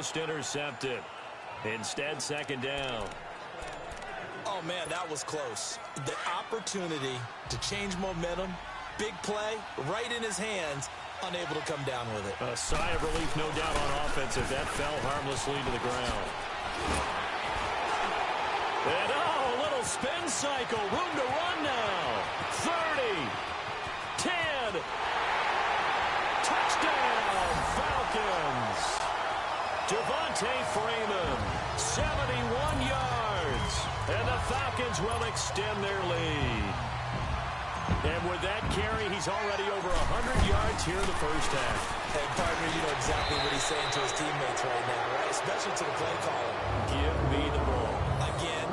almost intercepted. Instead, second down. Oh, man, that was close. The opportunity to change momentum, big play, right in his hands, unable to come down with it. A sigh of relief, no doubt, on offense if that fell harmlessly to the ground. And, oh, a little spin cycle. Room to run now. 30. 10. Touchdown, Falcons. Devontae Freeman, 71 yards. And the Falcons will extend their lead. And with that carry, he's already over 100 yards here in the first half. Hey, partner, you know exactly what he's saying to his teammates right now, right? Especially to the play caller. Give me the ball. Again,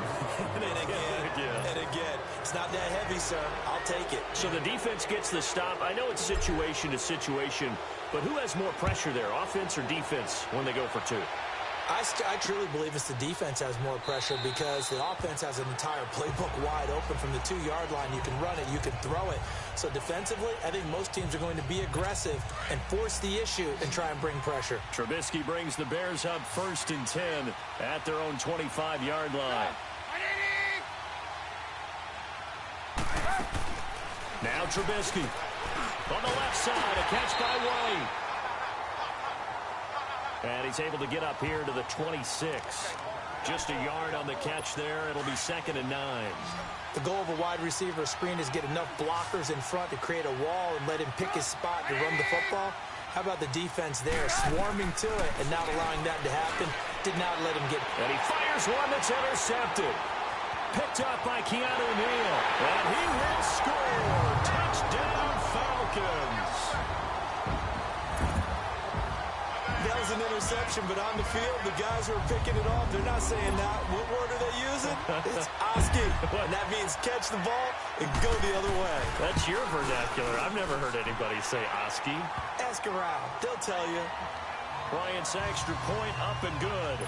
and again, and again. It's not that heavy, sir. I'll take it. So the defense gets the stop. I know it's situation to situation, but who has more pressure there, offense or defense, when they go for two? I truly believe it's the defense has more pressure because the offense has an entire playbook wide open from the 2-yard line. You can run it, you can throw it. So defensively, I think most teams are going to be aggressive and force the issue and try and bring pressure. Trubisky brings the Bears up 1st and 10 at their own 25-yard line. Now Trubisky on the left side, a catch by White. And he's able to get up here to the 26. Just a yard on the catch there. It'll be 2nd and 9. The goal of a wide receiver screen is get enough blockers in front to create a wall and let him pick his spot to run the football. How about the defense there, swarming to it and not allowing that to happen? Did not let him get. And he fires one that's intercepted. Picked up by Keanu Neal. And he will score. Touchdown, Falcons. That was an interception, but on the field, the guys who are picking it off, they're not saying that. What word are they using? It's Oski. And that means catch the ball and go the other way. That's your vernacular. I've never heard anybody say Oski. Ask around. They'll tell you. Bryant's extra point up and good.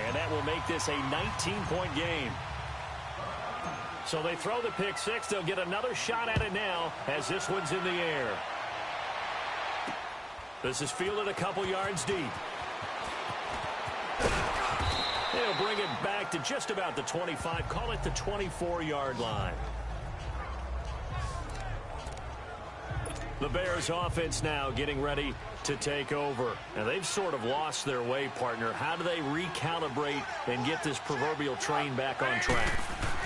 And that will make this a 19-point game. So they throw the pick six. They'll get another shot at it now as this one's in the air. This is fielded a couple yards deep. They'll bring it back to just about the 25. Call it the 24-yard line. The Bears offense now getting ready to take over. And they've sort of lost their way, partner. How do they recalibrate and get this proverbial train back on track?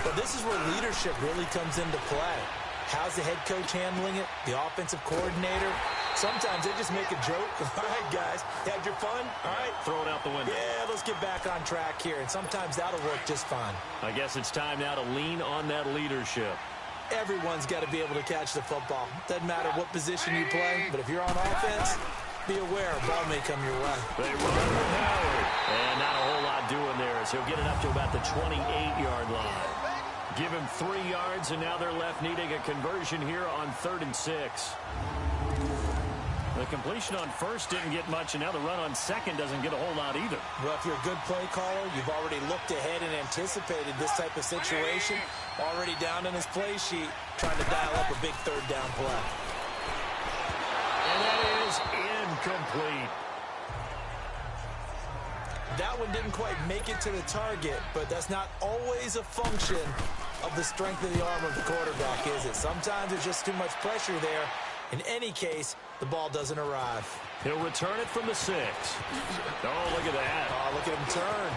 Well, this is where leadership really comes into play. How's the head coach handling it? The offensive coordinator? Sometimes they just make a joke. All right, guys, had your fun? All right. Throw it out the window. Yeah, let's get back on track here. And sometimes that'll work just fine. I guess it's time now to lean on that leadership. Everyone's got to be able to catch the football. Doesn't matter what position you play, but if you're on offense, be aware a ball may come your way. They run with Howard. And not a whole lot doing there as he'll get it up to about the 28-yard line. Give him 3 yards, and now they're left needing a conversion here on 3rd and 6. The completion on first didn't get much, and now the run on second doesn't get a whole lot either. Well, if you're a good play caller, you've already looked ahead and anticipated this type of situation. Already down in his play sheet, trying to dial up a big 3rd down play. And that is incomplete. That one didn't quite make it to the target, but that's not always a function of the strength of the arm of the quarterback, is it? Sometimes there's just too much pressure there. In any case, the ball doesn't arrive. He'll return it from the 6. Oh, look at that. Oh, look at him turn.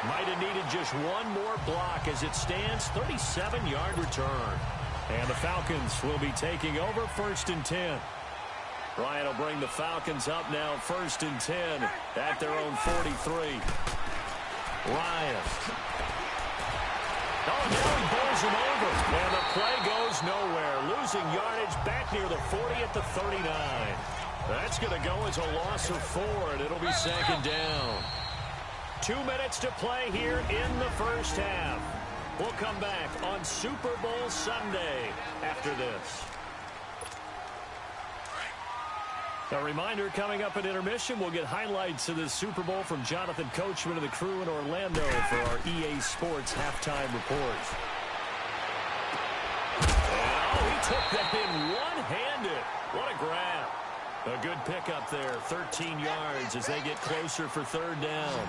Might have needed just one more block as it stands. 37-yard return. And the Falcons will be taking over 1st and 10. Bryant will bring the Falcons up now 1st and 10 at their own 43. Ryan. Oh, now he bowls him over. And the play goes nowhere. Losing yardage back near the 40 at the 39. That's going to go as a loss of 4, and it'll be 2nd down. 2 minutes to play here in the first half. We'll come back on Super Bowl Sunday after this. A reminder, coming up at intermission, we'll get highlights of the Super Bowl from Jonathan Coachman and the crew in Orlando for our EA Sports halftime report. And, oh, he took that in one-handed. What a grab. A good pickup there, 13 yards as they get closer for third down.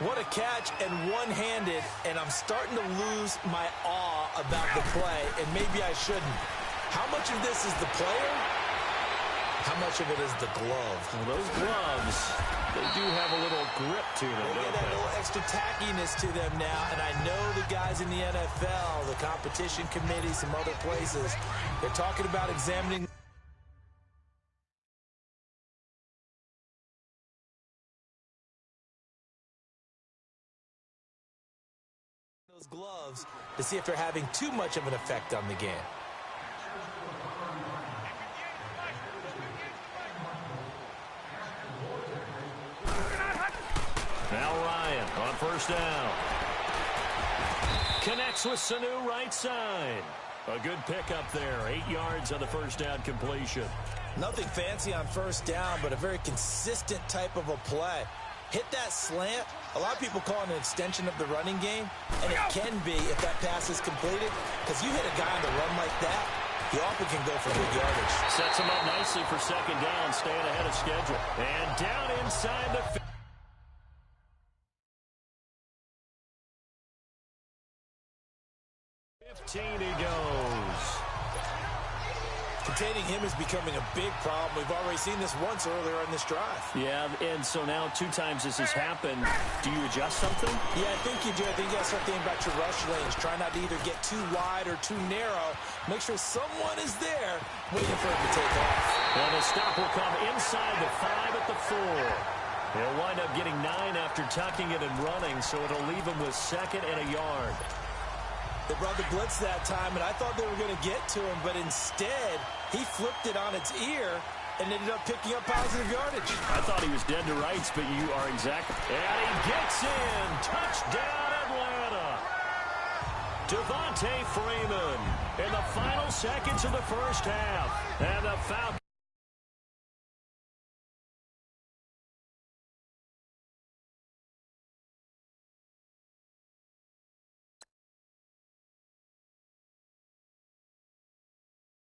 What a catch, and one-handed, and I'm starting to lose my awe about the play, and maybe I shouldn't. How much of this is the player? How much of it is the glove? Well, those gloves, they do have a little grip to them, They don't get that they? little extra tackiness to them now, and I know the guys in the NFL, the competition committee, some other places, they're talking about examining. Those gloves to see if they're having too much of an effect on the game. Now Ryan on first down. Connects with Sanu right side. A good pickup there. 8 yards on the first down completion. Nothing fancy on first down, but a very consistent type of a play. Hit that slant. A lot of people call it an extension of the running game, and it can be if that pass is completed, because you hit a guy on the run like that, he often can go for big yardage. Sets him up nicely for second down, staying ahead of schedule. And down inside the 15 he goes. Containing him is becoming a big problem. We've already seen this once earlier in this drive. Yeah, and so now 2 times this has happened. Do you adjust something? Yeah, I think you do. I think you got to start thinking about your rush lanes. Try not to either get too wide or too narrow. Make sure someone is there waiting for him to take off. And the stop will come inside the 5 at the 4. He'll wind up getting 9 after tucking it and running, so it'll leave him with 2nd and a yard. They brought the blitz that time, and I thought they were going to get to him, but instead, he flipped it on its ear and ended up picking up positive yardage. I thought he was dead to rights, but you are exactly. And he gets in. Touchdown, Atlanta. Devontae Freeman in the final seconds of the first half. And the Falcons.